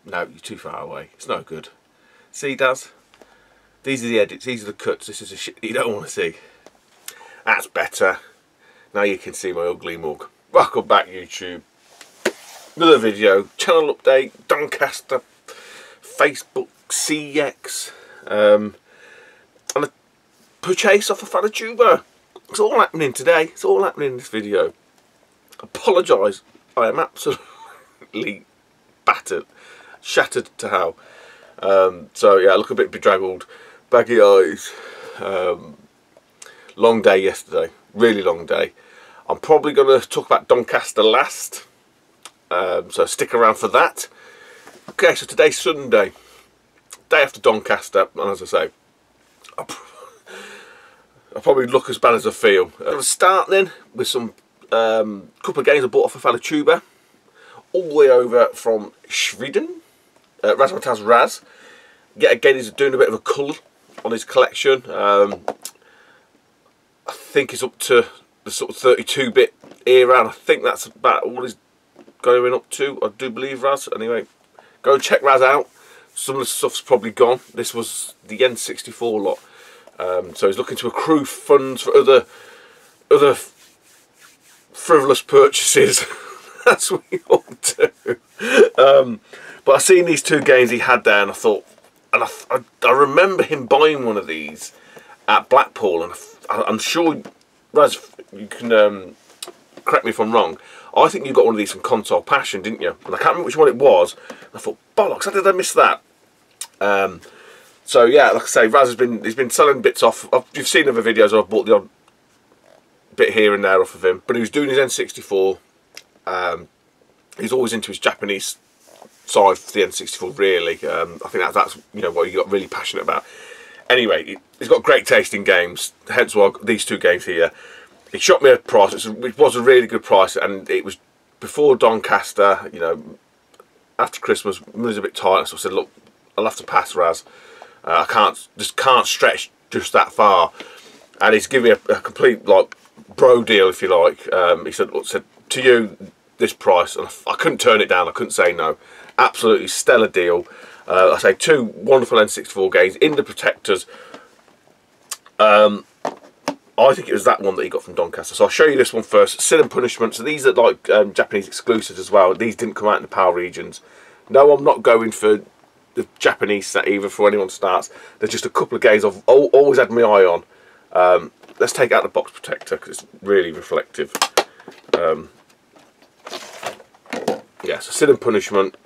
No, you're too far away. It's no good. See, Daz? These are the edits, these are the cuts. This is the shit you don't want to see. That's better. Now you can see my ugly mug. Welcome back, YouTube. Another video, channel update, Doncaster, Facebook, CX, and a purchase off a fan tuber. It's all happening today. It's all happening in this video. Apologise. I am absolutely battered, shattered to hell. So yeah, I look a bit bedraggled, baggy eyes. Long day yesterday, really long day. I'm probably going to talk about Doncaster last, so stick around for that. Okay, so today's Sunday, day after Doncaster, and as I say, I'll probably look as bad as I feel. I'm going to start then with some couple of games I bought off a fellow tuber, all the way over from Sweden, Razzmatazz Raz. Yet again, he's doing a bit of a cull on his collection. I think he's up to the sort of 32-bit era, and I think that's about all he's going up to, I do believe, Raz. Anyway, go and check Raz out. Some of the stuff's probably gone. This was the N64 lot. So he's looking to accrue funds for other frivolous purchases. That's what he ought to do. But I seen these two games he had there, and I thought, and I remember him buying one of these at Blackpool, and I'm sure, Raz, you can correct me if I'm wrong. I think you got one of these from Console Passion, didn't you? And I can't remember which one it was. I thought, bollocks, how did I miss that? So yeah, like I say, Raz he's been selling bits off. You've seen other videos. I've bought the odd bit here and there off of him, but he was doing his N64. He's always into his Japanese side for the N64. Really, I think that's what he got really passionate about. Anyway, he's got great taste in games. Hence why these two games here. He shot me a price. It was a really good price, and it was before Doncaster. After Christmas, money was a bit tight, so I said, "Look, I'll have to pass, Raz. I can't stretch just that far." And he's giving me a complete bro deal, if you like. He said, "Look, to you this price," and I couldn't turn it down. I couldn't say no. Absolutely stellar deal. I say two wonderful N64 games in the protectors. I think it was that one that he got from Doncaster. So I'll show you this one first. Sin and Punishment. So these are like Japanese exclusives as well. These didn't come out in the PAL regions. No, I'm not going for the Japanese set either for anyone starts. There's just a couple of games I've always had my eye on. Let's take out the box protector because it's really reflective. Yeah, so Sin and Punishment.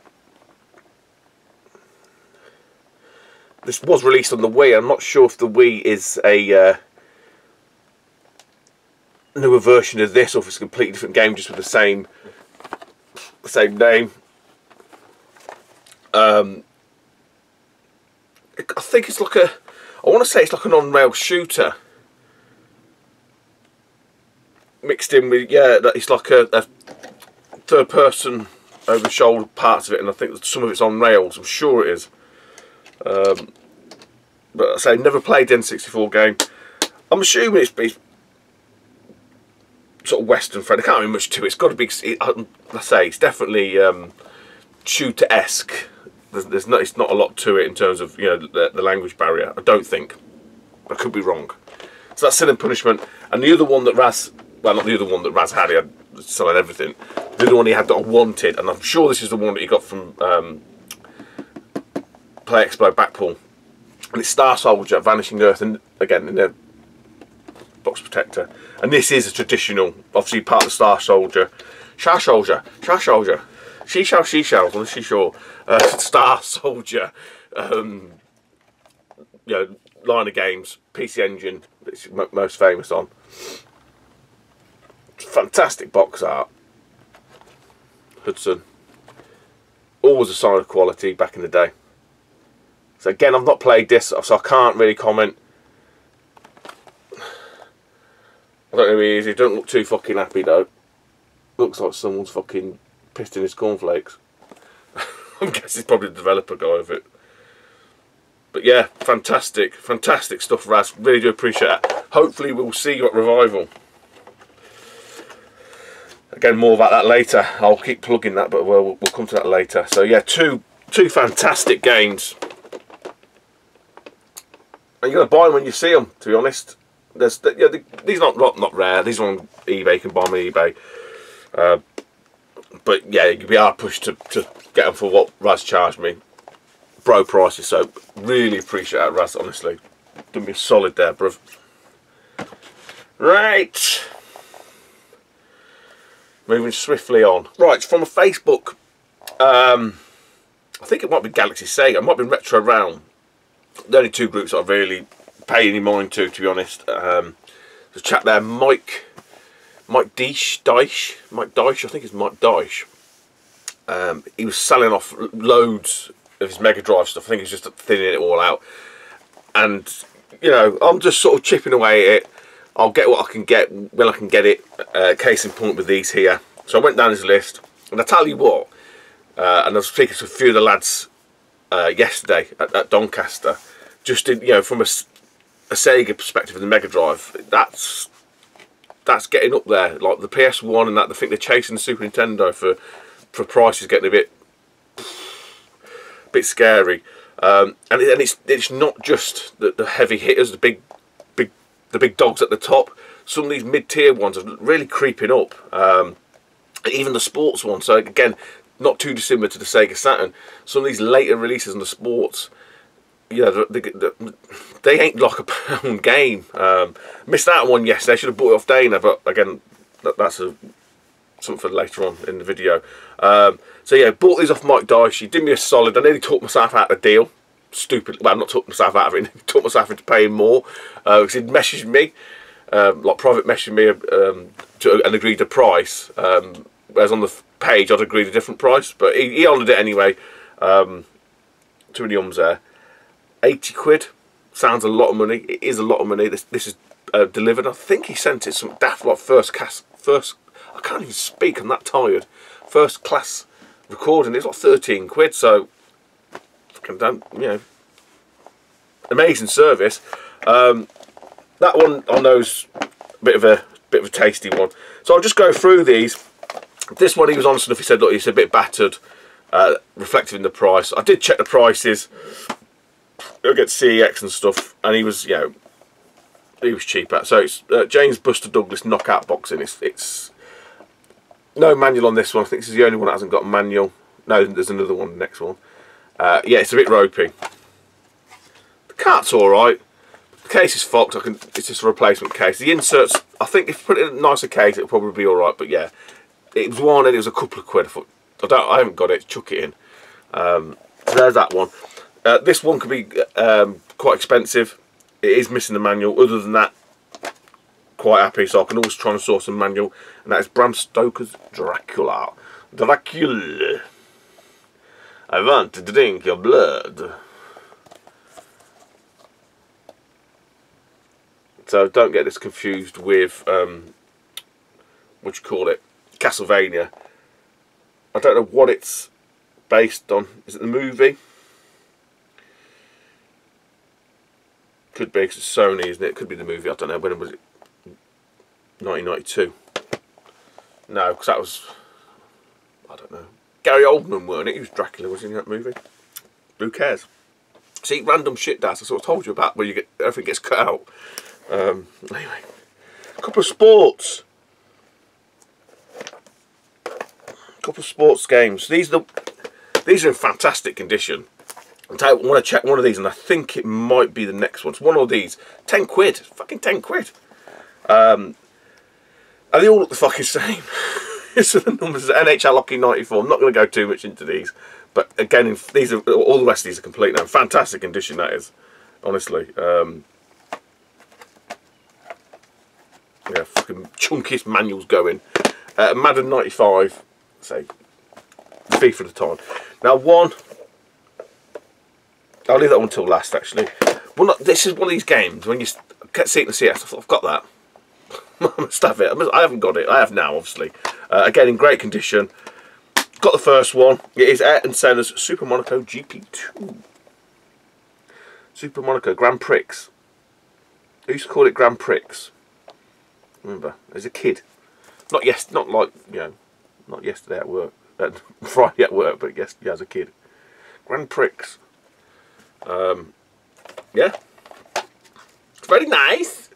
This was released on the Wii. I'm not sure if the Wii is a newer version of this, or if it's a completely different game just with the same name. I think it's like I want to say it's like an on-rail shooter mixed in with, yeah, it's like a third person over the shoulder parts of it, and I think some of it's on rails. I'm sure it is. But I say, never played the N64 game. I'm assuming it's sort of Western friendly. There can't be much to it. It's got to be. I say it's definitely shooter-esque. It's not a lot to it in terms of the language barrier. I don't think. I could be wrong. So that's Sin and Punishment, and the other one that Raz, well, not the other one that Raz had. He had selling everything. The other one he had that I wanted, and I'm sure this is the one that he got from Play Expo Blackpool. And it's Star Soldier, Vanishing Earth, and again in the box protector. And this is a traditional, obviously part of the Star Soldier, Star Soldier, She Shells, on she sure, Star Soldier, line of games, PC Engine, it's most famous on. Fantastic box art. Hudson, always a sign of quality back in the day. So again, I've not played this, so I can't really comment. I don't know who he is. He doesn't look too fucking happy though. Looks like someone's fucking pissed in his cornflakes. I'm guessing it's probably the developer guy of it. But yeah, fantastic stuff, Raz. Really do appreciate that. Hopefully we'll see you at Revival. Again, more about that later. I'll keep plugging that, but we'll come to that later. So yeah, two Two fantastic games. And you're going to buy them when you see them, to be honest. There's, you know, these are not rare. These are on eBay. You can buy them on eBay. But yeah, you'd be hard pushed to get them for what Raz charged me. Bro prices, so really appreciate that, Raz, honestly. Done me a solid there, bruv. Right. Moving swiftly on. Right, from a Facebook, I think it might be Galaxy Sega, it might be Retro Realm. The only two groups I really pay any mind to be honest. There's a chap there, Mike Deish, I think it's Mike Deish. He was selling off loads of his Mega Drive stuff. I think he's just thinning it all out. And, you know, I'm just sort of chipping away at it. I'll get what I can get when I can get it. Case in point with these here. So I went down his list, and I tell you what, and I was speaking to a few of the lads yesterday at Doncaster, just in, you know, from a Sega perspective of the Mega Drive, that's getting up there. Like the PS1 and that, I think they're chasing the Super Nintendo for prices getting a bit scary. And it's not just the heavy hitters, the big dogs at the top. Some of these mid-tier ones are really creeping up. Even the sports ones. So again, not too dissimilar to the Sega Saturn. Some of these later releases on the sports, you know, they ain't like a pound game. Missed out on one yesterday. I should have bought it off Dana, but again, that's something for later on in the video. So yeah, bought these off Mike Dyche. He did me a solid. I nearly talked myself out of the deal. Stupid. Well, I'm not talking myself out of it. I talked myself into paying more because he'd messaged me, like private messaged me, and agreed a price. Whereas on the page I'd agreed a different price, but he honoured it anyway. Too many ums there. 80 quid sounds a lot of money. It is a lot of money. This is delivered. I think he sent it some daft like first. I can't even speak. I'm that tired. First class recording. It's like 13 quid. So, you know, amazing service. That one I know's a bit of a tasty one. So I'll just go through these. This one he was honest enough. He said, look, it's a bit battered, reflective in the price. I did check the prices against CEX and stuff, and he was, you know, he was cheap at. So it's James Buster Douglas knockout boxing. It's no manual on this one. I think this is the only one that hasn't got a manual. No, there's another one, the next one. Yeah, it's a bit ropey. The cart's alright. The case is fucked. It's just a replacement case. The inserts, I think if you put it in a nicer case, it'll probably be alright. But yeah, it was one and it was a couple of quid. I haven't got it. Chuck it in. So there's that one. This one could be quite expensive. It is missing the manual. Other than that, quite happy. So I can always try and source a manual. And that is Bram Stoker's Dracula. Dracula. I want to drink your blood. So don't get this confused with what you call it, Castlevania. I don't know what it's based on. Is it the movie? Could be, because it's Sony, isn't it? Could be the movie. I don't know. When was it? 1992. No, because that was, I don't know. Gary Oldman, weren't it? He was Dracula, was he, in that movie? Who cares? See, random shit, Dad. I sort of told you about where you get everything gets cut out. Anyway, a couple of sports. Couple of sports games. These are in fantastic condition. I want to check one of these, and I think it might be the next one. It's one of these. 10 quid. Fucking 10 quid. And they all look the fucking same. So the numbers are NHL Hockey 94. I'm not going to go too much into these, but again, these are all the rest of these are complete now. Fantastic condition that is, honestly. Yeah, fucking chunkiest manuals going. Madden 95. Say, FIFA at the time. Now I'll leave that one till last. Actually, this is one of these games when you kept seeing the CS. I thought I've got that. I must have it. I haven't got it. I have now, obviously. Again, in great condition. Got the first one. It is Ayrton Senna's Super Monaco GP2. Super Monaco Grand Prix. I used to call it Grand Prix. Remember, as a kid. Not like, you know, not yesterday at work. Friday at work, but yes, yeah, as a kid. Grand Prix. Yeah, it's very nice.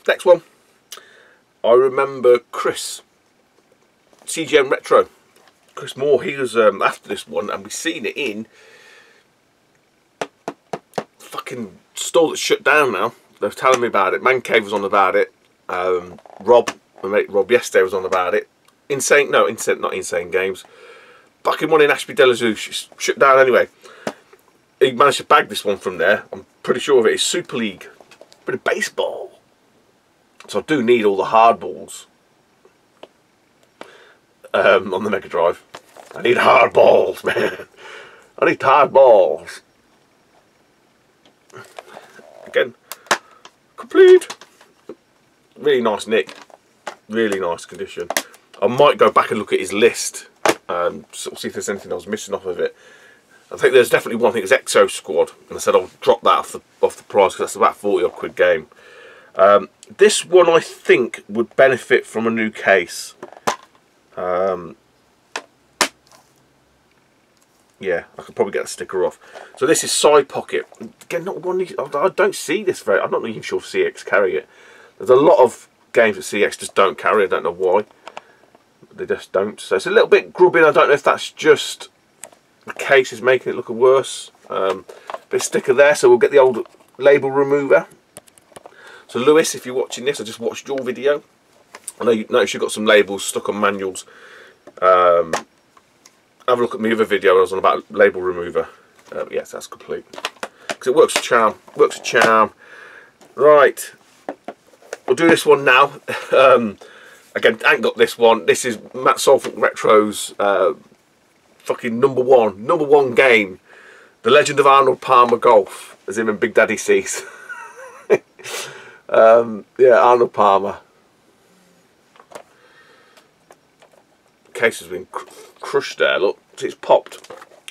Next one. I remember Chris, CGM Retro. Chris Moore, he was after this one, and we seen it in fucking store that's shut down now. They were telling me about it. Man Cave was on about it. Rob, my mate Rob yesterday was on about it. Insane, no, not Insane Games. Fucking one in Ashby de la Zouch, shut down anyway. He managed to bag this one from there. I'm pretty sure of it. It's Super League. Bit of baseball. So I do need all the hardballs on the Mega Drive. I need hardballs, man. I need hardballs. Again, complete. Really nice nick. Really nice condition. I might go back and look at his list. Sort of see if there's anything I was missing off of it. I think there's definitely one. I think it's Exo Squad, and I said I'll drop that off the price because that's about 40 odd quid game. This one I think would benefit from a new case. Yeah, I could probably get the sticker off. So this is Side Pocket. Again, not one. I don't see this very. I'm not even sure if CX carry it. There's a lot of games that CX just don't carry. I don't know why. They just don't. So it's a little bit grubbing. I don't know if that's just the case is making it look worse. Bit of sticker there, so we'll get the old label remover. So Lewis, if you're watching this, I just watched your video. I know you noticed you've got some labels stuck on manuals. Have a look at my other video I was on about label remover. Yes, that's complete. Because it works a charm. Works a charm. Right. We'll do this one now. Again, I ain't got this one. This is Matt Solfink Retro's fucking number one game. The Legend of Arnold Palmer Golf, as him and Big Daddy sees. Yeah, Arnold Palmer. Case has been crushed there, look. It's popped.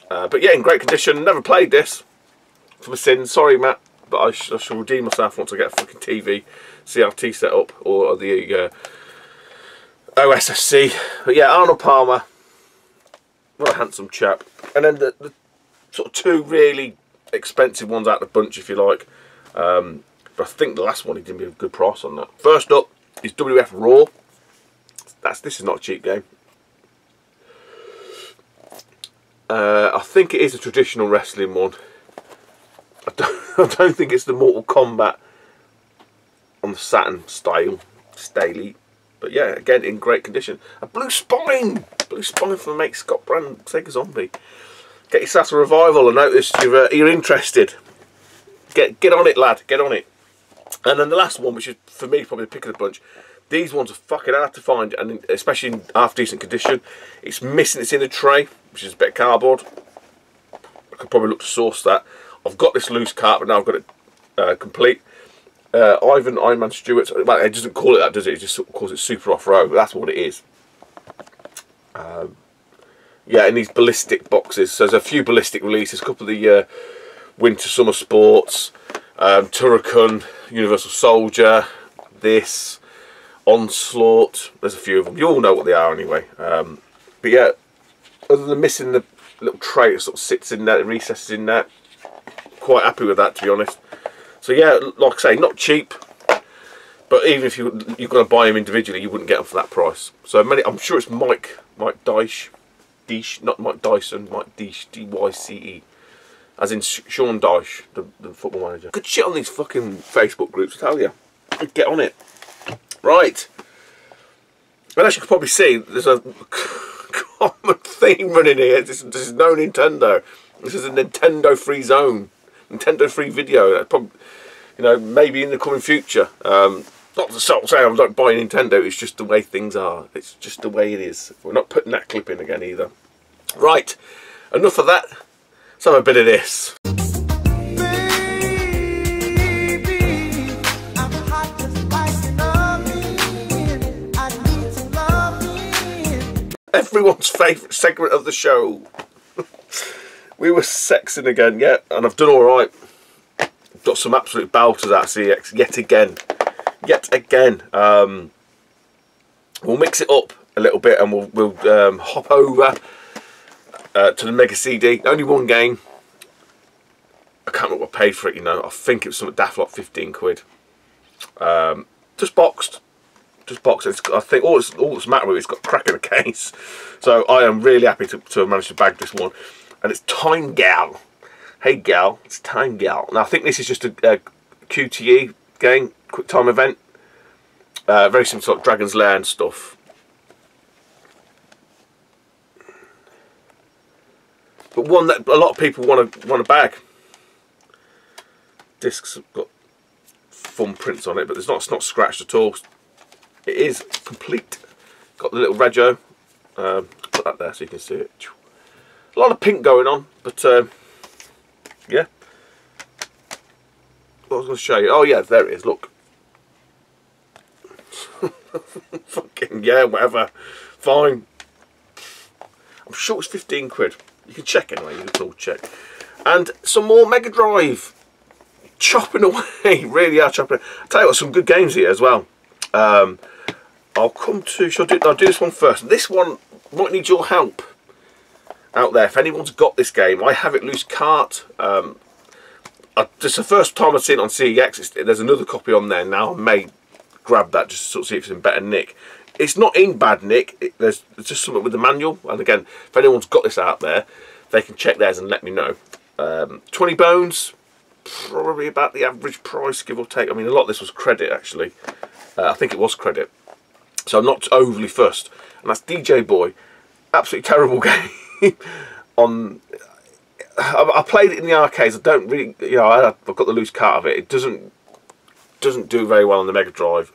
But yeah, in great condition. Never played this. For my sins. Sorry, Matt. But I shall redeem myself once I get a fucking TV, CRT set up, or the OSSC. But yeah, Arnold Palmer. What a handsome chap. And then the sort of two really expensive ones out of the bunch, if you like. But I think the last one he did me a good price on that. First up is WF Raw. This is not a cheap game. I think it is a traditional wrestling one. I don't think it's the Mortal Kombat on the Saturn style, Staley. But yeah, again in great condition. A blue spine from the mate Scott Brand, Sega Zombie. Get yourself a revival. I noticed you're interested. Get on it, lad. Get on it. And then the last one, which is for me probably the pick of the bunch. These ones are fucking hard to find, and especially in half decent condition. It's missing. It's in a tray, which is a bit of cardboard. I could probably look to source that. I've got this loose cart, but now I've got it complete. Iron Man Stewart. Well, it doesn't call it that, does it? It just sort of calls it Super Off-Road. That's what it is. Yeah, in these ballistic boxes. So there's a few ballistic releases. A couple of the Winter Summer Sports, Turrican, Universal Soldier, this, Onslaught. There's a few of them. You all know what they are anyway. But yeah, other than missing the little tray that sort of sits in there, recesses in there, quite happy with that, to be honest. So yeah, like I say, not cheap, but even if you're going to buy them individually, you wouldn't get them for that price. So I'm sure it's Mike Dyche, not Mike Dyson, Mike Dyche, D-Y-C-E, as in Sean Dyche, the football manager. Good shit on these fucking Facebook groups, I tell you. Get on it. Right. And as you can probably see, there's a common theme running here. This is no Nintendo. This is a Nintendo free zone. Nintendo free video. Probably, you know, maybe in the coming future. Not to sort of say I don't buy Nintendo, it's just the way things are. It's just the way it is. We're not putting that clip in again either. Right, enough of that. Let's have a bit of this. Everyone's favourite segment of the show. We were sexing again, yeah, and I've done alright. Got some absolute belters out of CX yet again. We'll mix it up a little bit and we'll hop over to the Mega CD. Only one game, paid for it, you know. I think it was something daft like 15 quid. Just boxed. I think all that's matter with it, it's got a crack in the case. So I am really happy to have managed to bag this one. And it's Time Gal. Hey gal, it's Time Gal. Now I think this is just a QTE game, quick time event. Very similar to like Dragon's Lair and stuff. But one that a lot of people want to bag. Discs have got fun prints on it, but it's not scratched at all. It is complete. Got the little rego. Put that there so you can see it. A lot of pink going on, but yeah. What I was going to show you. Oh yeah, there it is. Look. Fucking yeah, whatever. Fine. I'm sure it's 15 quid. You can check anyway. You can all check. And some more Mega Drive. Chopping away. Really are chopping. I'll tell you what, some good games here as well. I'll come to. I'll do this one first. This one might need your help out there. If anyone's got this game, I have it loose cart. This is the first time I've seen it on CEX. There's another copy on there now. I may grab that just to sort of see if it's in better nick. It's not in bad nick. There's just something with the manual. And again, if anyone's got this out there, they can check theirs and let me know. 20 bones, probably about the average price, give or take. I mean, a lot of this was credit actually. I think it was credit. So I'm not overly fussed. And that's DJ Boy. Absolutely terrible game. I played it in the arcades. I don't really, you know, I've got the loose cart of it. It doesn't do very well on the Mega Drive.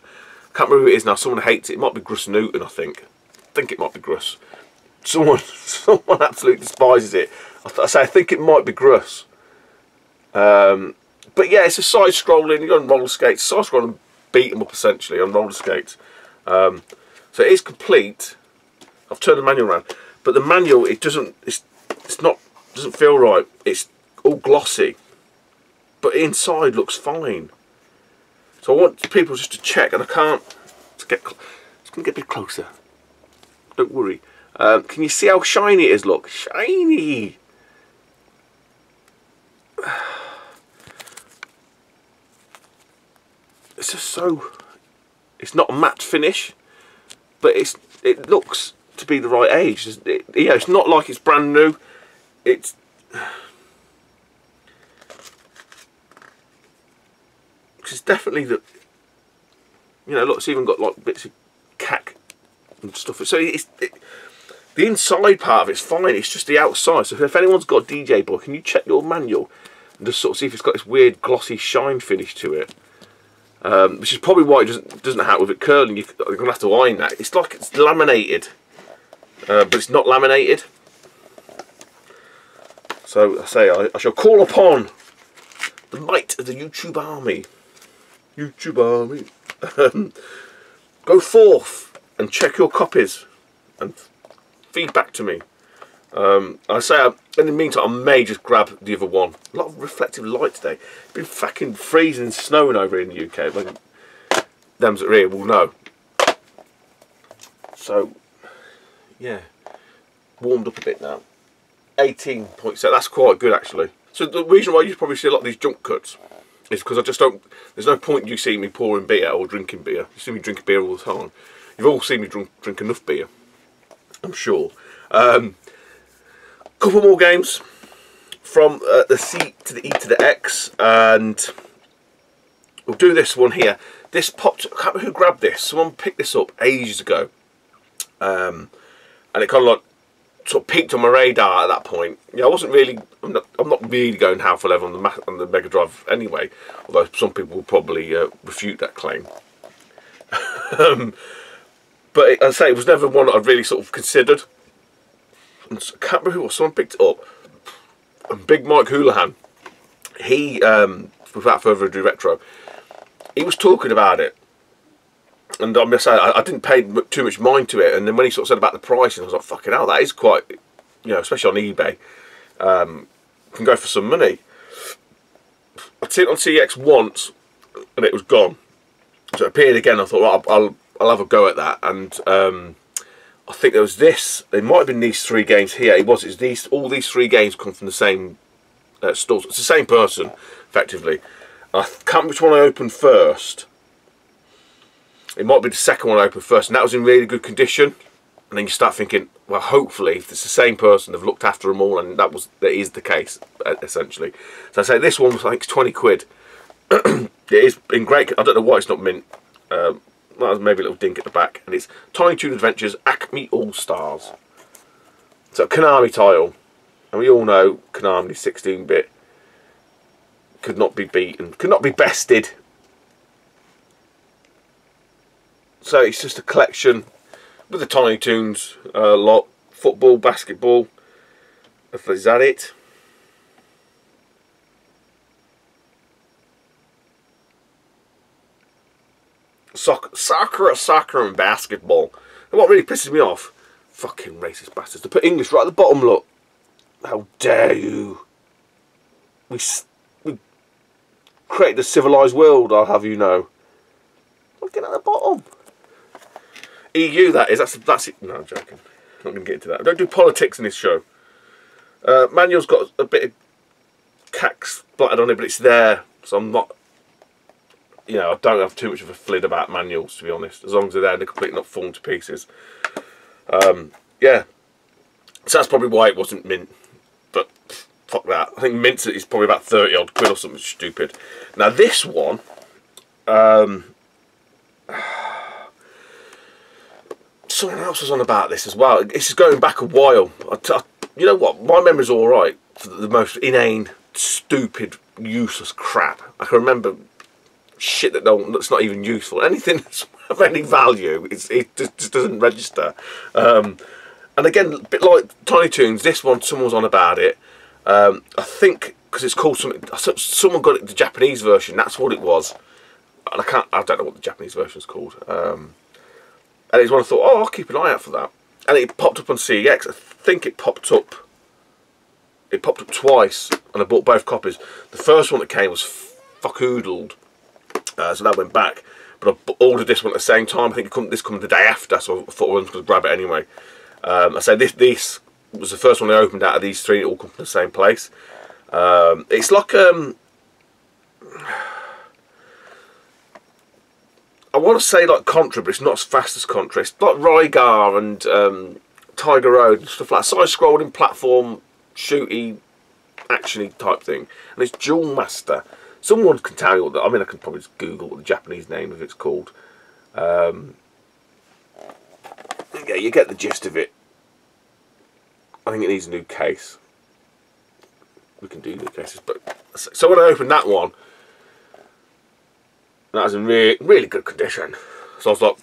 Can't remember who it is now. Someone hates it. It might be Gruss Newton, I think. I think it might be Gruss. Someone absolutely despises it. I think it might be Gruss. But yeah, it's a side-scrolling. You're on roller skates. Side-scrolling beat 'em up essentially on roller skates. So it is complete. I've turned the manual around, but the manual doesn't feel right. It's all glossy, but inside looks fine. So I want people just to check, and I can't. It's going to get a bit closer. Don't worry. Can you see how shiny it is? Look, shiny. It's just so. It's not a matte finish, but it looks to be the right age. Yeah, it's not like it's brand new. It's definitely the. You know, look, it's even got like bits of cack and stuff. So the inside part of it's fine. It's just the outside. So if anyone's got DJ Boy, can you check your manual and just sort of see if it's got this weird glossy shine finish to it? Which is probably why it doesn't have with it curling. You're going to have to iron that. It's like it's laminated, but it's not laminated. So I say I shall call upon the might of the YouTube army. YouTube army. Go forth and check your copies and feed back to me. I say in the meantime I may just grab the other one. A lot of reflective light today. It's been fucking freezing and snowing over in the UK. Like, them that are here will know. So yeah, warmed up a bit now. 18.7. That's quite good actually. So the reason why you probably see a lot of these jump cuts is because I just don't. There's no point in you seeing me pouring beer or drinking beer. You see me drinking beer all the time. You've all seen me drink enough beer, I'm sure. Couple more games from the C to the E to the X, and we'll do this one here. This popped. I can't remember who grabbed this. Someone picked this up ages ago, and it kind of like sort of peaked on my radar at that point. Yeah, I wasn't really. I'm not really going half a level on the Mega Drive anyway. Although some people will probably refute that claim. But I say it was never one that I'd really sort of considered. And I can't remember who it was. Someone picked it up. And Big Mike Houlihan, he, without further ado, retro, he was talking about it. And I'm going to say, I didn't pay too much mind to it. And then when he sort of said about the pricing, I was like, fucking hell, that is quite, you know, especially on eBay, can go for some money. I'd seen it on CEX once, and it was gone. So it appeared again. I thought, well, I'll have a go at that. And I think there was this. There might have been these three games here. All these three games come from the same stores. It's the same person, effectively. I can't remember which one I opened first. It might be the second one I opened first, and that was in really good condition. And then you start thinking, well, hopefully, if it's the same person, they've looked after them all, and that is the case, essentially. So I say this one was, I think, 20 quid. It is in great. I don't know why it's not mint. Well, maybe a little dink at the back, and it's Tiny Toon Adventures Acme All Stars. So a Konami title, and we all know Konami 16-bit could not be beaten, could not be bested. So it's just a collection with the Tiny Toons lot, football, basketball. Is that it? Soccer and basketball. And what really pisses me off, fucking racist bastards, to put English right at the bottom, look. How dare you. We created a civilised world, I'll have you know. Looking at the bottom. EU, that is. That's it. No, I'm joking. I'm not going to get into that. I don't do politics in this show. Manual's got a bit of cax splattered on it, but it's there. So I'm not, you know, I don't have too much of a flid about manuals, to be honest. As long as they're there, they're completely not fallen to pieces. Yeah. So that's probably why it wasn't mint. But fuck that. I think mint is probably about 30 odd quid or something stupid. Now this one, someone else was on about this as well. This is going back a while. You know what? My memory's all right for the most inane, stupid, useless crap. I can remember shit that's not even useful. Anything that's of any value, it just doesn't register. And again, a bit like Tiny Toons, this one, someone was on about it. I think because it's called something. Someone got it the Japanese version. That's what it was. And I don't know what the Japanese version is called. And it's one I thought, oh, I'll keep an eye out for that. And it popped up on CEX. I think it popped up twice, and I bought both copies. The first one that came was fuckoodled, so that went back. But I ordered this one at the same time. I think this come the day after, so I thought I was going to grab it anyway. I say this was the first one I opened out of these three. It all come from the same place. It's like I want to say like Contra, but it's not as fast as Contra. It's like Rygar and Tiger Road and stuff like that. Side-scrolling platform, shooty, actiony type thing. And it's Duel Master. Someone can tell you what I mean, I can probably just Google what the Japanese name of it's called. Yeah, you get the gist of it. I think it needs a new case. We can do new cases, but so when I opened that one, that was in really good condition. So I was like,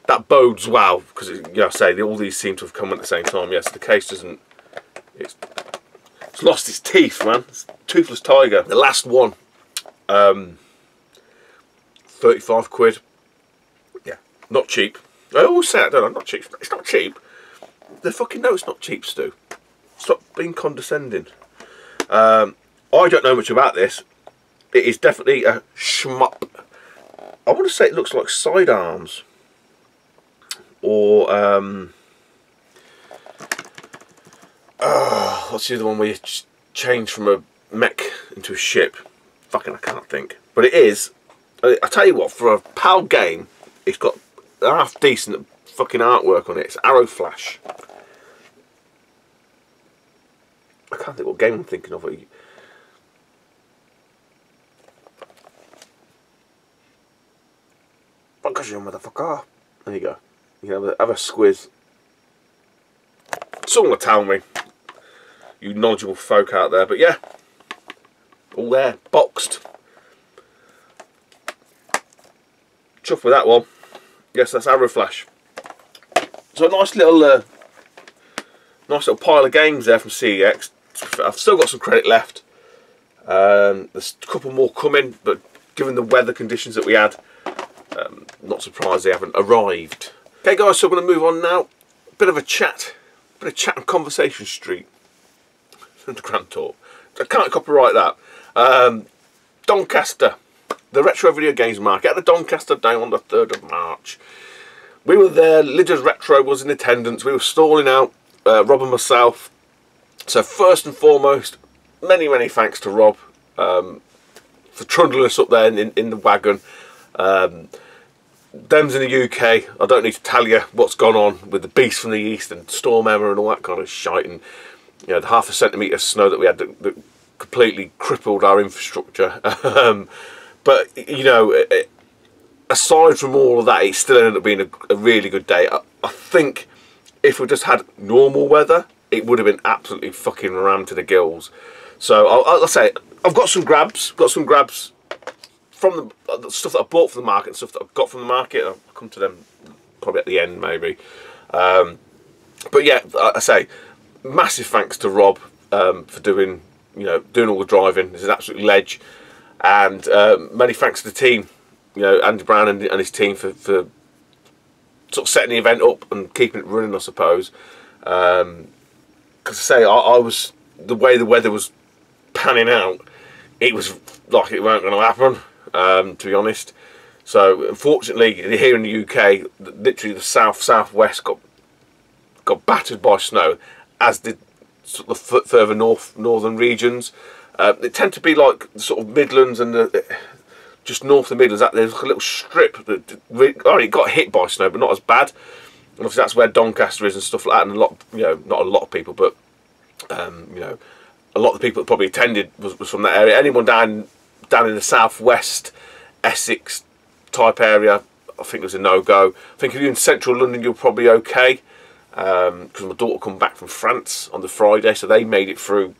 that bodes well, because you know, I say all these seem to have come at the same time. Yes, the case doesn't. It's lost its teeth, man. It's a toothless tiger. The last one, 35 quid. Yeah, not cheap. I always say that, don't I? Not cheap. It's not cheap. They fucking know it's not cheap, Stu. Stop being condescending. I don't know much about this. It is definitely a shmup. I want to say it looks like sidearms, or what's the other one where you change from a mech into a ship? Fucking, I can't think. But it is. I tell you what, for a PAL game, it's got half decent fucking artwork on it. It's Arrow Flash. I can't think what game I'm thinking of. Because you motherfucker. There you go. You can have a squiz. Someone will tell me, you knowledgeable folk out there. But yeah, all there, boxed. Chuff with that one. Yes, that's Arrow Flash. So a nice little pile of games there from CEX. I've still got some credit left. There's a couple more coming, but given the weather conditions that we had, not surprised they haven't arrived. Okay guys, so I'm going to move on now. Bit of chat on Conversation Street. The Grand Tour. I can't copyright that. Doncaster, the retro video games market at the Doncaster Day on the 3rd of March. We were there. Lydia's Retro was in attendance. We were stalling out, Rob and myself. So first and foremost, many thanks to Rob for trundling us up there in the wagon. Them's in the UK. I don't need to tell you what's gone on with the beast from the east and Storm Emma and all that kind of shite, and you know, the half a centimetre of snow that we had that completely crippled our infrastructure. But you know, aside from all of that, it still ended up being a really good day. I think if we just had normal weather, it would have been absolutely fucking rammed to the gills. So I'll say I've got some grabs. From the stuff that I bought from the market and stuff that I've got from the market. I'll come to them probably at the end, maybe. But yeah, I say massive thanks to Rob for doing all the driving. He's an absolute ledge, and many thanks to the team. You know, Andy Brown and his team for sort of setting the event up and keeping it running, I suppose. Because I say I was, the way the weather was panning out, it was like it weren't going to happen. To be honest, so unfortunately here in the UK, literally the southwest got battered by snow, as did sort of further northern regions. They tend to be like the sort of Midlands and just north of the Midlands. There's a little strip that it got hit by snow, but not as bad. And obviously that's where Doncaster is and stuff like that. And a lot, not a lot of people, but a lot of the people that probably attended was from that area. Anyone down in the southwest Essex type area, I think it was a no-go. I think if you're in central London, you're probably okay, because my daughter come back from France on the Friday, so they made it through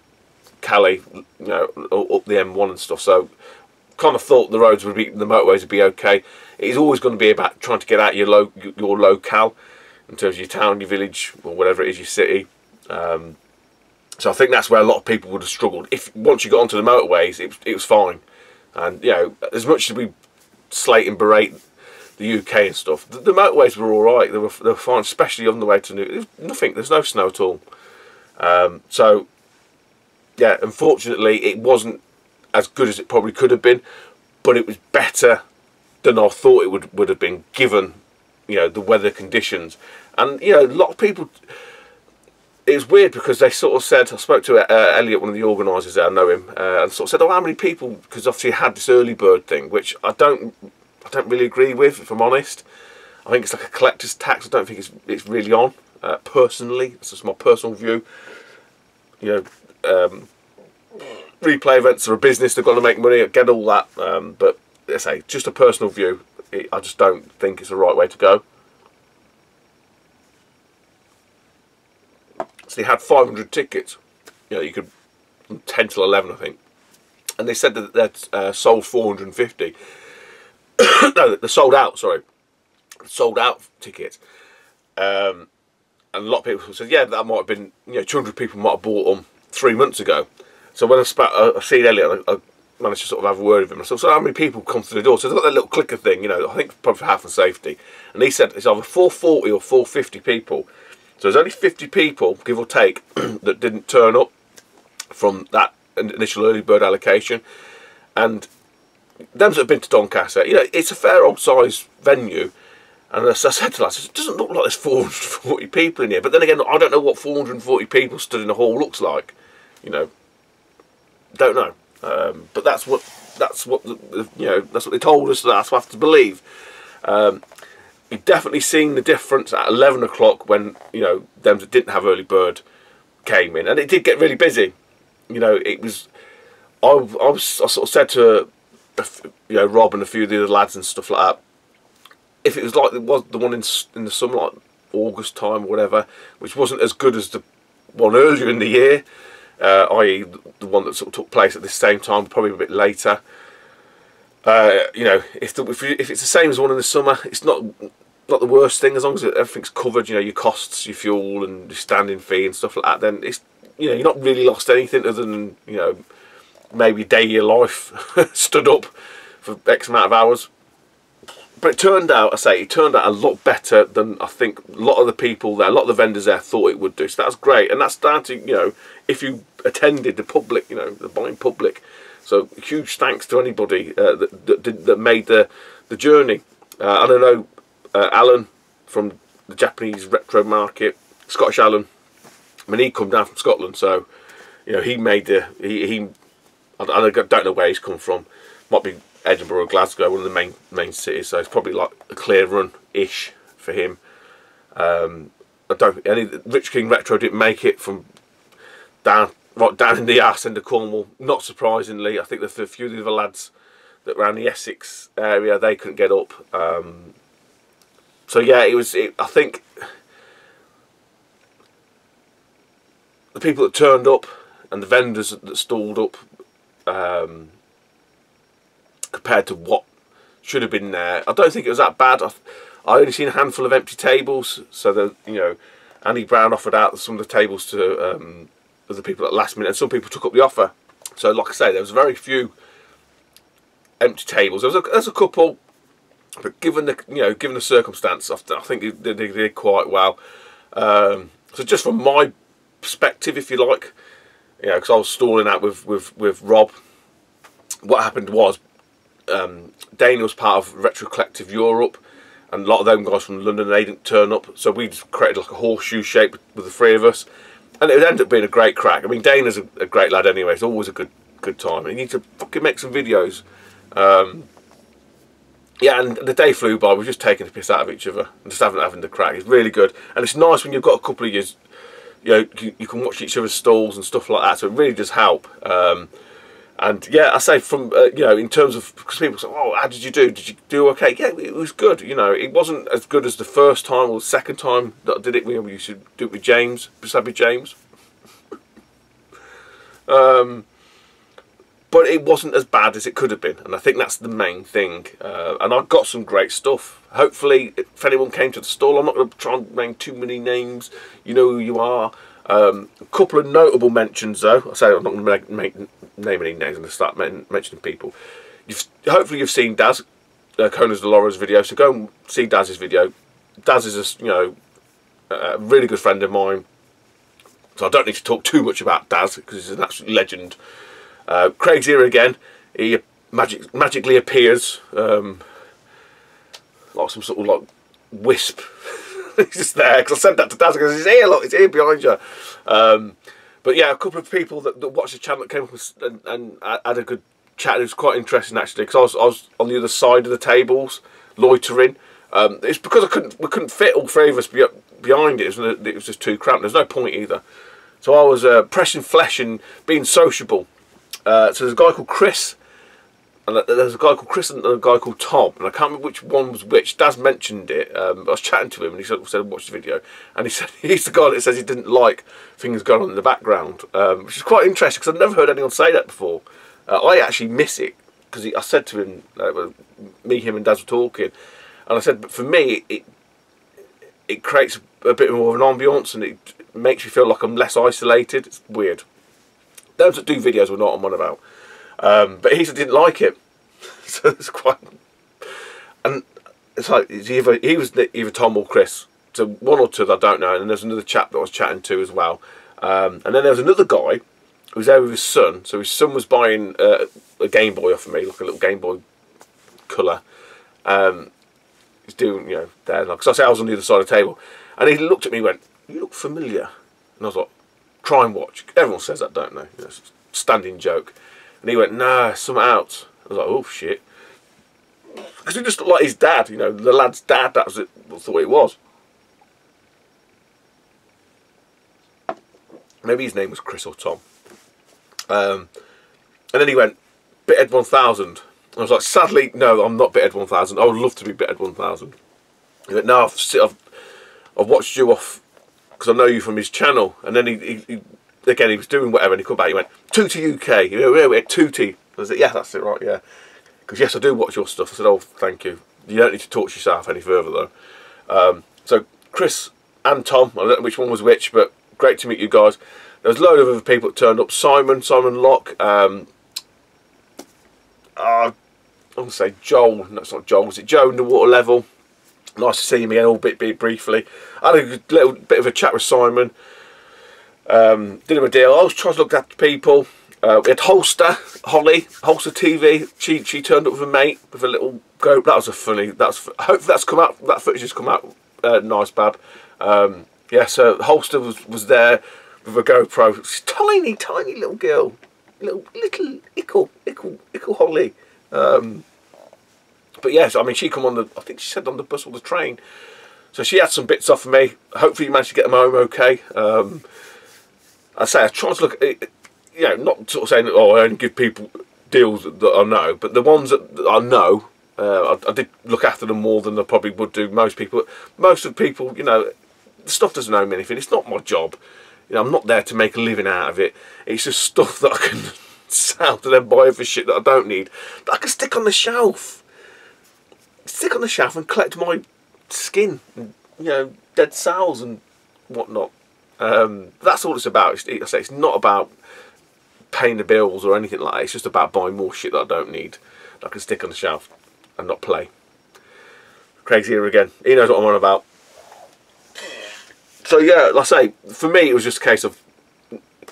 Calais, up the M1 and stuff. So kind of thought the motorways would be okay. It is always going to be about trying to get out your locale in terms of your town, your village, or whatever it is, your city. So I think that's where a lot of people would have struggled. If once you got onto the motorways, it was fine. And as much as we slate and berate the UK and stuff, the motorways were all right. They were fine, especially on the way to New. There's no snow at all. So yeah, unfortunately, it wasn't as good as it probably could have been, but it was better than I thought it would have been, given the weather conditions. And a lot of people. It was weird because they sort of said, I spoke to Elliot, one of the organisers there, I know him, and sort of said, oh, how many people, because obviously you had this early bird thing, which I don't really agree with, if I'm honest. I think it's like a collector's tax. I don't think it's really on, personally. It's just my personal view. Replay events are a business, they've got to make money, I get all that, but I say, just a personal view, I just don't think it's the right way to go. So they had 500 tickets. You could, from 10 till 11, I think. And they said that they'd sold 450. No, they sold out, sorry. Sold out tickets. And a lot of people said, yeah, that might have been, 200 people might have bought them 3 months ago. So when I seen Elliot, I managed to sort of have a word with him. I said, so how many people come through the door? So they've got that little clicker thing, I think probably for health and safety. And he said it's either 440 or 450 people. So there's only 50 people, give or take, that didn't turn up from that initial early bird allocation. And them that have been to Doncaster, it's a fair old size venue. And as I said to lads, it doesn't look like there's 440 people in here. But then again, I don't know what 440 people stood in a hall looks like. Don't know. But that's what that's what they told us. So that's what I have to believe. You've definitely seen the difference at 11 o'clock when them that didn't have early bird came in, and it did get really busy. It was. I sort of said to Rob and a few of the other lads and stuff like that. If it was like it was the one in the summer, like August time or whatever, which wasn't as good as the one earlier in the year, i.e. the one that sort of took place at the same time, probably a bit later. If it's the same as one in the summer, it's not the worst thing, as long as everything's covered. Your costs, your fuel, and your standing fee and stuff like that. Then it's you're not really lost anything other than maybe a day of your life stood up for X amount of hours. But it turned out, it turned out a lot better than I think a lot of the people there, a lot of the vendors there thought it would do. So that's great, and that's down to if you attended the public, the buying public. So huge thanks to anybody that made the journey. And I know Alan from the Japanese retro market, Scottish Alan. I mean, he'd come down from Scotland, so You know, he made the I don't know where he's come from. Might be Edinburgh or Glasgow, one of the main cities. So it's probably like a clear run-ish for him. I don't. Any Rich King Retro didn't make it from right down in the arse end of Cornwall. Not surprisingly, I think that for a few of the other lads that were around the Essex area, they couldn't get up. So yeah, I think the people that turned up and the vendors that stalled up, compared to what should have been there, I don't think it was that bad. I only seen a handful of empty tables, so that, you know, Andy Brown offered out some of the tables to other people at last minute, and some people took up the offer. So, like I say, there was very few empty tables. There's a couple, but given the circumstance, I think they did quite well. So, just from my perspective, if you like, you know, because I was stalling out with Rob. What happened was, Dana was part of Retro Collective Europe, and a lot of them guys from London, they didn't turn up, so we just created like a horseshoe shape with the three of us, and it would end up being a great crack. I mean, Dana's a great lad anyway. It's always a good time. You need to fucking make some videos. Yeah, and the day flew by. We're just taking the piss out of each other and just having the crack. It's really good, and it's nice when you've got a couple of years. You know, you can watch each other's stalls and stuff like that. So it really does help. And yeah, I say from you know, in terms of, because people say, "Oh, how did you do? Did you do okay?" Yeah, it was good. You know, it wasn't as good as the first time or the second time that I did it. We used to do it with James, Bisabi James. But it wasn't as bad as it could have been, and I think that's the main thing. And I've got some great stuff. Hopefully, if anyone came to the stall, I'm not going to try and name too many names. You know who you are. A couple of notable mentions, though. I say I'm not going to name any names. I'm going to start mentioning people. Hopefully, you've seen Daz, Cona's Laura's video. So go and see Daz's video. Daz is a really good friend of mine. So I don't need to talk too much about Daz because he's an absolute legend. Craig's here again. He magically appears like some sort of like wisp. He's just there because I said that to Daz because he's here. Look, he's here behind you. But yeah, a couple of people that watched the channel that came up and had a good chat. It was quite interesting actually, because I was on the other side of the tables loitering. It's because we couldn't fit all three of us behind it. It was just too cramped. There's no point either. So I was pressing flesh and being sociable. So there's a guy called Chris, and there's a guy called Chris and a guy called Tom, and I can't remember which one was which. Daz mentioned it. I was chatting to him, and he said watch the video, and he said he's the guy that says he didn't like things going on in the background, which is quite interesting because I've never heard anyone say that before. I actually miss it because I said to him, him and Daz were talking, and I said, but for me it creates a bit more of an ambience, and it makes me feel like I'm less isolated. It's weird. Those that do videos were not on about, but he said didn't like it, so it's quite. And it's like he was either Tom or Chris, so one or two that I don't know. And then there's another chap that I was chatting to as well, and then there was another guy who was there with his son. So his son was buying a Game Boy off of me, like a little Game Boy Colour. He's doing, you know, there, because I said I was on the other side of the table, and he looked at me and went, "You look familiar," and I was like, "Try and watch." Everyone says that, don't they? You know, it's a standing joke. And he went, "Nah, something out." I was like, "Oh shit," because he just looked like his dad. You know, the lad's dad. That was it. That's the way it was. Maybe his name was Chris or Tom. And then he went, "Bithead 1000." I was like, "Sadly, no, I'm not Bithead 1000. I would love to be Bithead 1000." He went, "No, I've watched you off because I know you from his channel." And then he was doing whatever, and he come back. He went, "Tootie UK." You know, we're Tootie. I said, "Yeah, that's it, right? Yeah." Because yes, I do watch your stuff. I said, "Oh, thank you. You don't need to talk to yourself any further, though." So Chris and Tom, I don't know which one was which, but great to meet you guys. There was a load of other people that turned up. Simon Locke. I want to say Joel. No, it's not Joel. Was it Joe in the water level? Nice to see him again, all briefly. I had a little bit of a chat with Simon. Did him a deal. I was trying to look after people. We had HolsterTV. She turned up with a mate with a little go. That was a funny. Hopefully that's come out. That footage has come out nice, Bab. Yeah. So Holster was there. with a GoPro. She's tiny, tiny little girl, little ickle Holly. But yes, I mean, she come on the, I think she said on the bus or the train. So she had some bits off of me. Hopefully you managed to get them home okay. I say I try to look, you know, not sort of saying, oh, I only give people deals that I know, but the ones that I know, I did look after them more than I probably would do most people. Most of the people, you know, the stuff doesn't owe me anything. It's not my job. You know, I'm not there to make a living out of it. It's just stuff that I can sell to then buy for shit that I don't need, that I can stick on the shelf. Stick on the shelf and collect my skin, and, you know, dead cells and whatnot. That's all it's about. It's not about paying the bills or anything like that. It's just about buying more shit that I don't need, that I can stick on the shelf and not play. Craig's here again. He knows what I'm on about. So yeah, like I say, for me it was just a case of,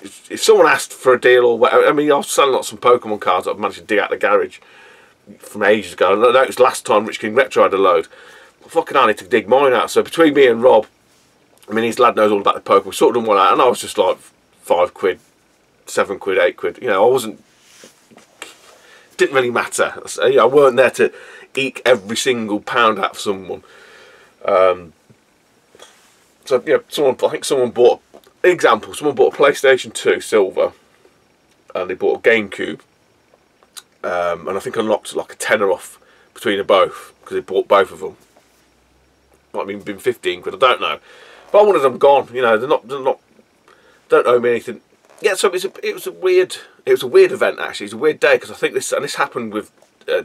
if someone asked for a deal or whatever, I mean, I was selling lots of Pokemon cards that I've managed to dig out of the garage from ages ago. And I noticed last time Rich King Retro had a load. Fucking I need to dig mine out. So between me and Rob, I mean, his lad knows all about the Pokemon. We sorted them one out, and I was just like £5, £7, £8. You know, I wasn't. Didn't really matter. You know, I weren't there to eke every single pound out of someone. So yeah, I think someone bought. Example: someone bought a PlayStation 2 Silver, and they bought a GameCube, and I think unlocked like a tenner off between them both because they bought both of them. Might have been 15 quid. I don't know. But I wanted them gone. You know, they're not don't owe me anything. Yeah, so it was a weird event actually. It's a weird day because I think this happened with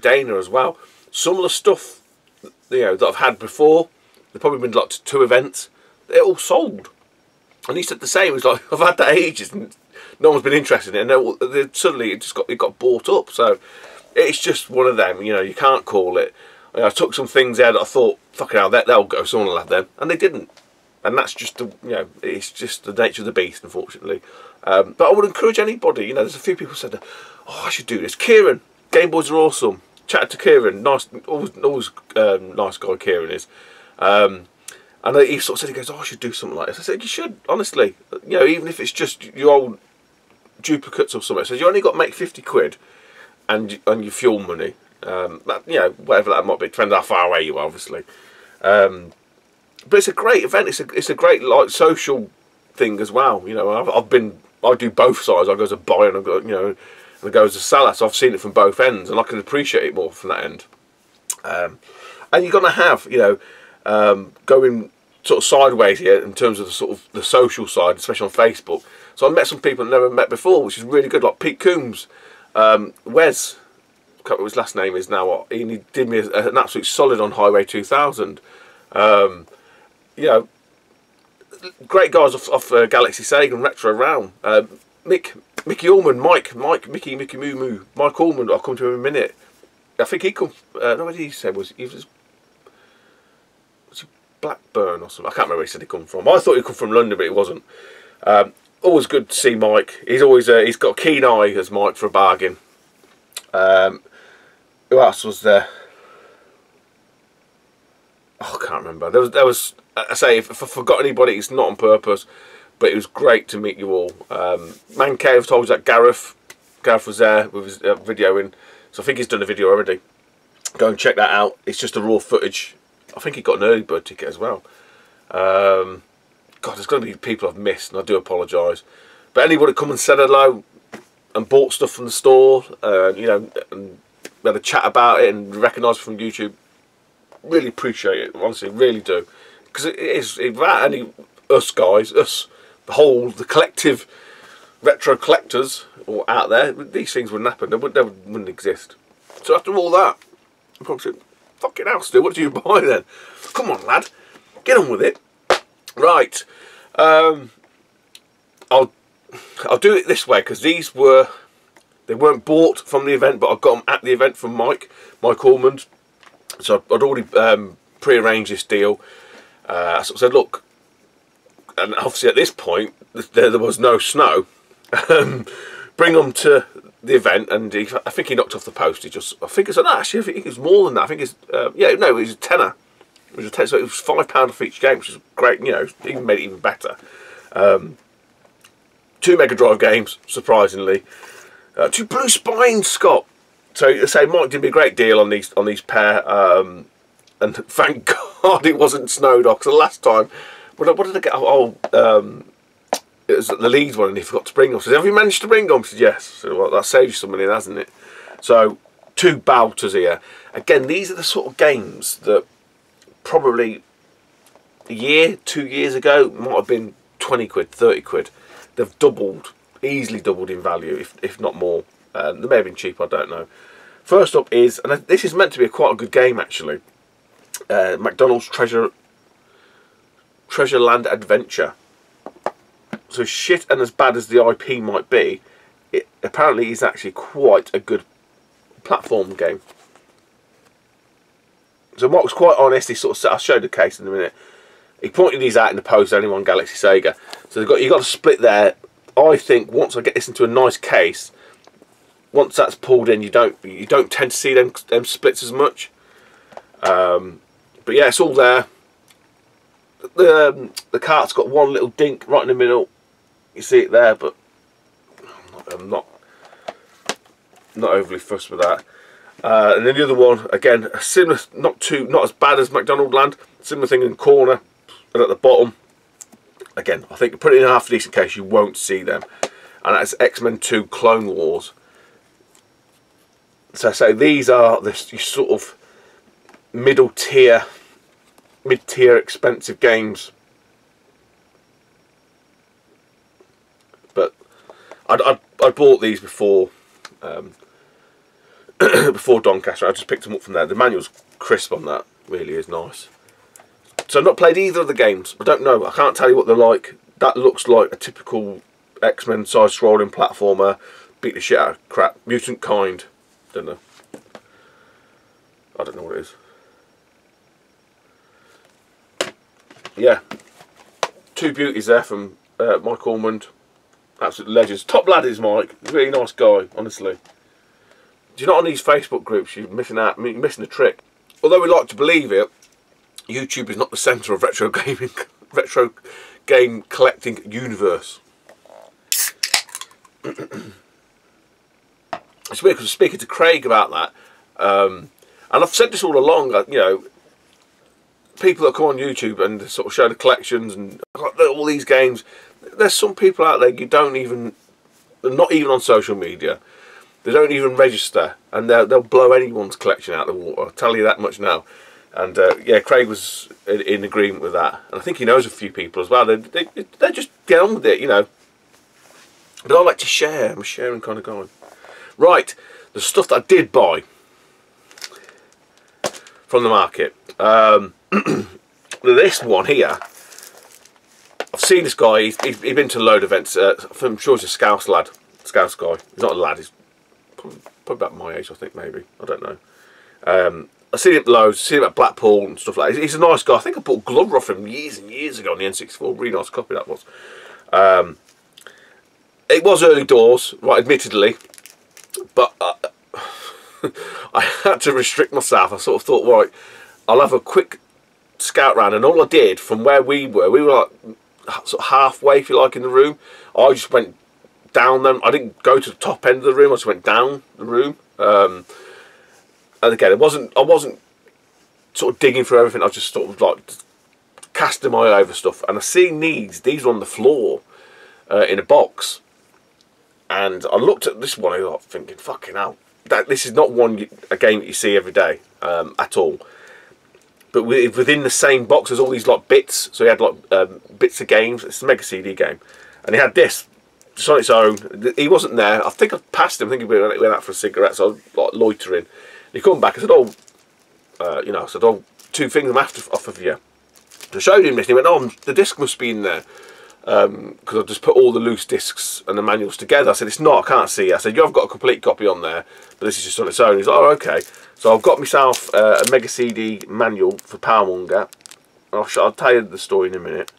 Dana as well. Some of the stuff, you know, that I've had before, they've probably been like to 2 events. They're all sold, and he said the same. He was like, I've had that ages and no one's been interested in it. And suddenly it got bought up. So it's just one of them. You know, you can't call it. You know, I took some things there that I thought, fucking hell, they'll go. Someone will have them, and they didn't. And that's just the, you know, it's just the nature of the beast, unfortunately. But I would encourage anybody. You know, there's a few people said, oh, I should do this. Kieran, Game Boys are awesome. Chatted to Kieran, nice, always nice guy. Kieran is. And he sort of said, he goes, oh, I should do something like this. I said, you should, honestly. You know, even if it's just your old duplicates or something. I said, you only got to make 50 quid and your fuel money. That, you know, whatever that might be. Depends how far away you are, obviously. But it's a great event. It's a great like social thing as well. You know, I do both sides. I go as a buyer and I go, you know, and I go as a seller. So I've seen it from both ends, and I can appreciate it more from that end. And you're gonna have, you know, going sort of sideways here in terms of the social side, especially on Facebook. So I met some people I've never met before, which is really good. Like Pete Coombs, Wes, I can't remember what his last name is now. He did me an absolute solid on Highway 2000. You know, great guys off Galaxy Sega and Retro Realm. Mickey Allman, Mickey Moo Moo, Mike Allman. I'll come to him in a minute. I think he come. No, what did he say? Was he Blackburn or something? I can't remember where he said he come from. I thought he come from London, but he wasn't. Always good to see Mike. He's always he's got a keen eye as Mike for a bargain. Who else was there? Oh, I can't remember. There was. I say if I forgot anybody, it's not on purpose. But it was great to meet you all. Man Cave told you that Gareth was there with his videoing. So I think he's done a video already. Go and check that out. It's just the raw footage. I think he got an early bird ticket as well. God, there's going to be people I've missed, and I do apologise. But anybody come and said hello and bought stuff from the store, you know, and we had a chat about it and recognised it from YouTube. Really appreciate it, honestly, really do. Because it is, us guys, the collective retro collectors or out there, these things wouldn't happen. They wouldn't exist. So after all that, I'm probably saying, fucking hell, Stu, what do you buy then? Come on, lad, get on with it. Right, I'll do it this way because they weren't bought from the event, but I got them at the event from Mike Allman. So I'd already pre-arranged this deal. So I said, look, and obviously at this point there was no snow. Bring them to the event, and I think he knocked off the postage. I think it's actually I think it was more than that. I think it's yeah, no, it was a tenner. It was a tenner, so it was £5 off each game, which is great. You know, even made it even better. 2 Mega Drive games, surprisingly. 2 Blue Spines, Scott. So I say Mike did me a great deal on these pair, and thank God it wasn't snowed off. Because the last time, what did I get? It was the Leeds one, and he forgot to bring them. I said, "Have you managed to bring them?" He said, "Yes." So well, that saves you some money, hasn't it? So 2 Bouters here. Again, these are the sort of games that probably a year, 2 years ago might have been 20 quid, 30 quid. They've doubled, easily doubled in value, if not more. They may have been cheap, I don't know. First up is, and this is meant to be quite a good game actually, McDonald's Treasure Land Adventure. So shit and as bad as the IP might be, it apparently is actually quite a good platform game. So Mark was quite honest. He sort of said, I'll show the case in a minute. He pointed these out in the post, only one Galaxy Sega. So you've got to split there. I think once I get this into a nice case, once that's pulled in, you don't tend to see them splits as much. But yeah, it's all there. The cart's got one little dink right in the middle. You see it there, but I'm not overly fussed with that. And then the other one, again, a similar, not as bad as McDonald Land. Similar thing in the corner and at the bottom. Again, I think put it in a half decent case, you won't see them. And that's X-Men 2 Clone Wars. So these are the sort of mid-tier expensive games. But I bought these before before Doncaster. I just picked them up from there. The manual's crisp on that, really is nice. So I've not played either of the games. I don't know. I can't tell you what they're like. That looks like a typical X-Men side-scrolling platformer. Beat the shit out of crap. Mutant Kind. Don't know. I don't know what it is. Yeah. 2 beauties there from Mike Ormond. Absolute legends. Top lad is Mike. He's a really nice guy, honestly. If you're not on these Facebook groups, you're missing out. You're missing a trick. Although we like to believe it, YouTube is not the centre of retro game collecting universe. It's weird because I'm speaking to Craig about that, and I've said this all along. You know, people that come on YouTube and sort of show the collections and all these games. There's some people out there you don't even, they're not even on social media. They don't even register, and they'll blow anyone's collection out of the water. I'll tell you that much now. And yeah, Craig was in agreement with that, and I think he knows a few people as well. They just get on with it, you know. But I like to share. I'm a sharing kind of guy. Right, the stuff that I did buy from the market. This one here, I've seen this guy. He's been to a load of events. I'm sure he's a Scouse lad, Scouse guy. He's not a lad. He's probably about my age, I think, maybe. I don't know. I've seen him loads, seen him at Blackpool and stuff like that. He's a nice guy. I think I bought a glove off him years and years ago on the N64. Really nice copy that was. It was early doors, right, admittedly. But I had to restrict myself. I sort of thought, right, I'll have a quick scout round. And all I did from where we were like sort of halfway, if you like, in the room. I just went down them. I didn't go to the top end of the room. I just went down the room. And again, I wasn't sort of digging through everything. I was just sort of like casting my eye over stuff. And I seen these were on the floor in a box. And I looked at this one and I was thinking, fucking hell, this is not a game that you see every day at all. But within the same box, there's all these like bits. So he had like bits of games. It's a Mega CD game, and he had this just on its own. He wasn't there. I think I passed him. I think he went out for a cigarette. So I was like loitering. And he come back. I said, "Oh, you know," I said, "Oh, 2 things I'm after off of you." So I showed him this, and he went, "Oh, the disc must be in there." Because I just put all the loose discs and the manuals together. I said, "It's not, I can't see it." I said, "You have got a complete copy on there, but this is just on its own." He's like, "Oh, okay." So I've got myself a Mega CD manual for Powermonger. I'll tell you the story in a minute.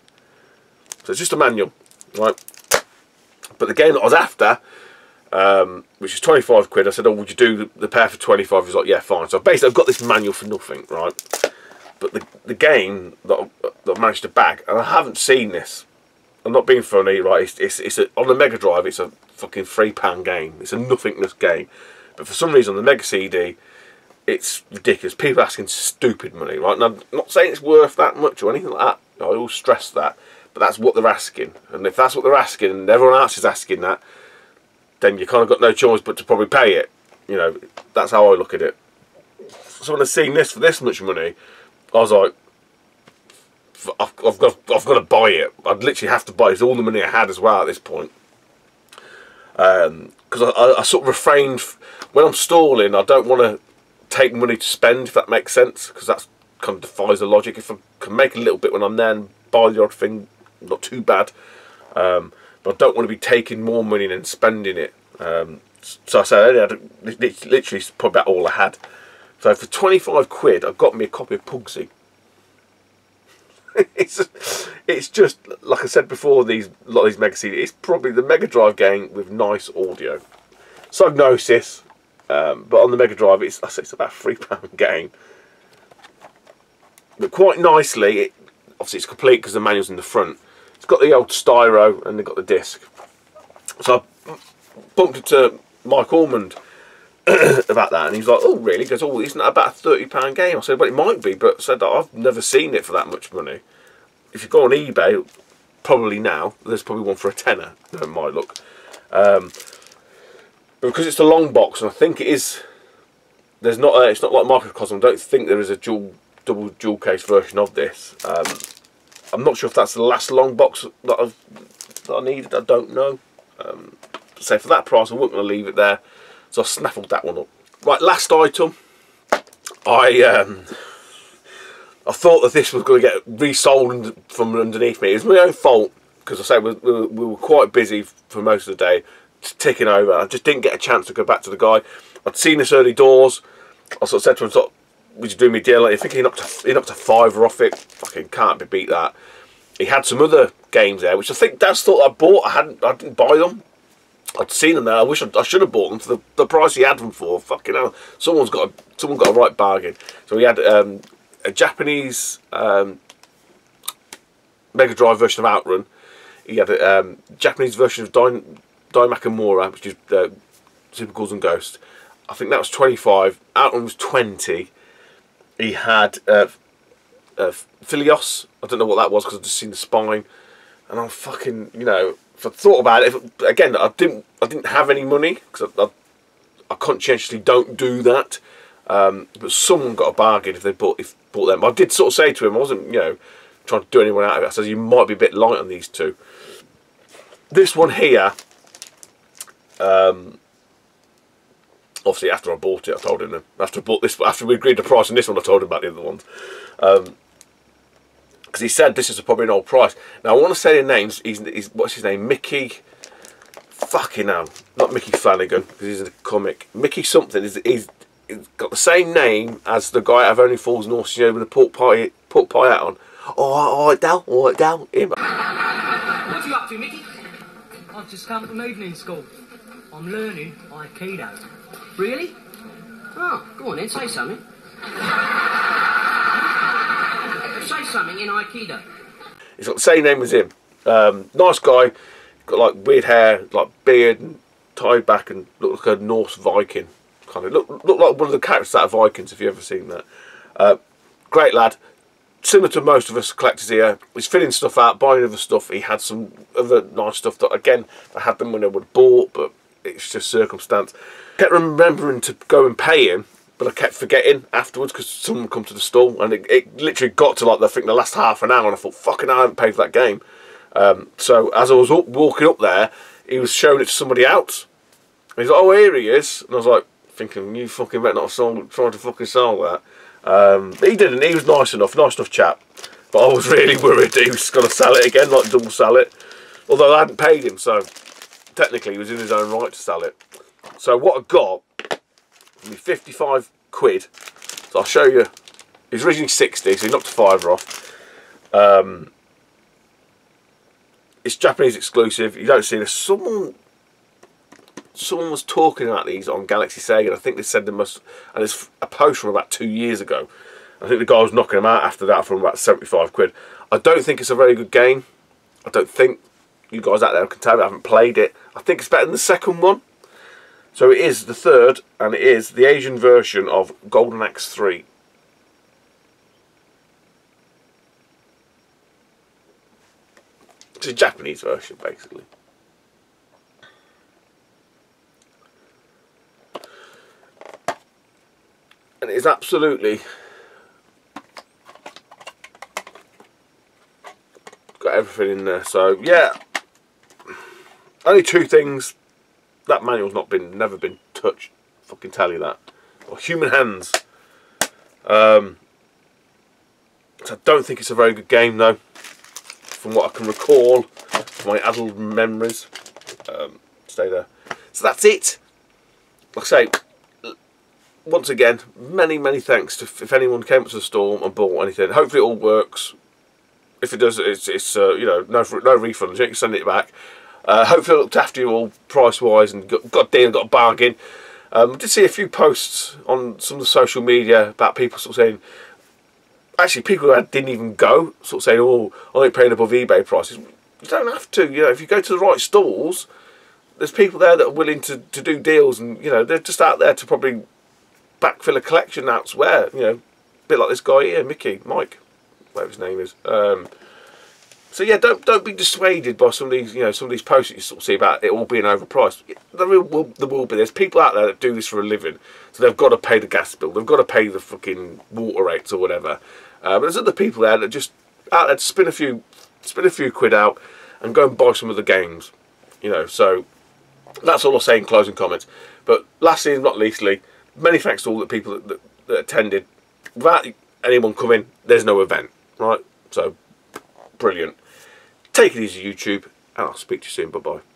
So it's just a manual, right? But the game that I was after, which is 25 quid, I said, "Oh, would you do the pair for 25? He's like, "Yeah, fine." So basically I've got this manual for nothing, right? But the game that I managed to bag, and I haven't seen this, I'm not being funny, right? On the Mega Drive, it's a fucking £3 game. It's a nothingness game. But for some reason, on the Mega CD, it's ridiculous. People are asking stupid money, right? And I'm not saying it's worth that much or anything like that. I always stress that. But that's what they're asking. And if that's what they're asking, and everyone else is asking that, then you kind of got no choice but to probably pay it. You know, that's how I look at it. So when I seen this for this much money, I was like, I've got to buy it. I'd literally have to buy it. It's all the money I had as well at this point. Because I sort of refrained, when I'm stalling, I don't want to take money to spend, if that makes sense, because that kind of defies the logic. If I can make a little bit when I'm there and buy the odd thing, not too bad. But I don't want to be taking more money and then spending it. So I said, I had literally probably about all I had. So for 25 quid, I got me a copy of Pugsy. It's just, like I said before, a lot of these Mega CD, it's probably the Mega Drive game with nice audio. Psygnosis, but on the Mega Drive, it's about a £3 game. But quite nicely, obviously it's complete because the manual's in the front. It's got the old styro and they've got the disc. So I bumped into Mike Ormond about that, and he's like, "Oh, really?" He goes, "Oh, isn't that about a £30 game?" I said, "Well, it might be, but," I said, "I've never seen it for that much money. If you go on eBay, probably now, there's probably one for a tenner." That might look, but because it's a long box, and I think it is. There's not. It's not like Microcosm. I don't think there is a double dual case version of this. I'm not sure if that's the last long box that I needed. I don't know. So for that price, I wasn't going to leave it there. So I snaffled that one up. Right, last item. I thought that this was going to get resold from underneath me. It was my own fault, because I say we were quite busy for most of the day, ticking over. I just didn't get a chance to go back to the guy. I'd seen this early doors. I sort of said to him, "Would you do me a deal?" I think he knocked a £5 off it. Fucking can't be beat that. He had some other games there, which I think Dad thought I bought. I didn't buy them. I'd seen them there. I wish I should have bought them for the price he had them for. Fucking hell, someone got a right bargain. So he had a Japanese Mega Drive version of Outrun. He had a Japanese version of Dai Nakamura, which is Super Ghouls and Ghosts. I think that was 25. Outrun was 20. He had Philios. I don't know what that was because I've just seen the spine. And I'm fucking, you know, if I thought about it, again, I didn't have any money because I conscientiously don't do that. But someone got a bargain if they bought them. I did sort of say to him, I wasn't, you know, trying to do anyone out of it. I said, "You might be a bit light on these two." This one here, obviously after I bought it, I told him. After we agreed the price on this one, I told him about the other ones. Because he said this is probably an old price. Now I want to say the names. He's what's his name? Mickey. Fucking hell, not Mickey Flanagan because he's a comic. Mickey something. He's got the same name as the guy out of Only Fools and Horses, you know, with the pork pie hat on. All right, Dal. Him. What are you up to, Mickey? I've just come from evening school. I'm learning Aikido. Really? Oh, go on then, say something. Say something in Aikido. He's got the same name as him. Nice guy. Got like weird hair, like beard, and tied back, and looked like a Norse Viking. Kind of looked like one of the characters out of Vikings, if you've ever seen that. Great lad. Similar to most of us collectors here. He's filling stuff out, buying other stuff. He had some other nice stuff that, again, I had them when I would have bought, but it's just circumstance. Kept remembering to go and pay him, but I kept forgetting afterwards because someone would come to the stall, and it literally got to like I think the last half an hour, and I thought, fucking hell, I haven't paid for that game. So as I was walking up there, he was showing it to somebody else. And he's like, "Oh, here he is," and I was like, thinking, "You fucking better not have tried to fucking sell that." He didn't. He was nice enough chap. But I was really worried that he was going to sell it again, like double sell it. Although I hadn't paid him, so technically he was in his own right to sell it. So what I got, me 55 quid. So I'll show you. He's originally 60, so he knocked a £5 off. It's Japanese exclusive. You don't see this. Someone was talking about these on Galaxy Sega, and I think they said they must, and it's a post from about 2 years ago. I think the guy was knocking them out after that from about 75 quid. I don't think it's a very good game. I don't think. you guys out there can tell me, I haven't played it. I think it's better than the second one. So it is the third, and it is the Asian version of Golden Axe 3. It's a Japanese version, basically. And it is absolutely got everything in there. So yeah, only two things. That manual's never been touched. Fucking tell you that. Or human hands. So I don't think it's a very good game though, from what I can recall, from my adult memories. Stay there. So that's it. Like I say, once again, many thanks to if anyone came up to the store and bought anything. Hopefully it all works. If it does, it's you know, no refunds. You can send it back. Hopefully I looked after you all price wise and got a deal, got a bargain. I did see a few posts on some of the social media about people sort of saying, actually people who didn't even go, sort of saying, oh, I ain't paying above eBay prices. You don't have to. You know, if you go to the right stalls, there's people there that are willing to do deals, and you know, they're just out there to probably backfill a collection elsewhere. You know, a bit like this guy here, Mike, whatever his name is. So yeah, don't be dissuaded by some of these, you know, some of these posts that you sort of see about it all being overpriced. There will be. There's people out there that do this for a living, so they've got to pay the gas bill, they've got to pay the fucking water rates or whatever. But there's other people there that just out there to spin a few quid out and go and buy some of the games, you know. So that's all I'll say in closing comments. But lastly and not leastly, many thanks to all the people that attended. Without anyone coming, there's no event, right? So brilliant. Take it easy, YouTube, and I'll speak to you soon. Bye bye.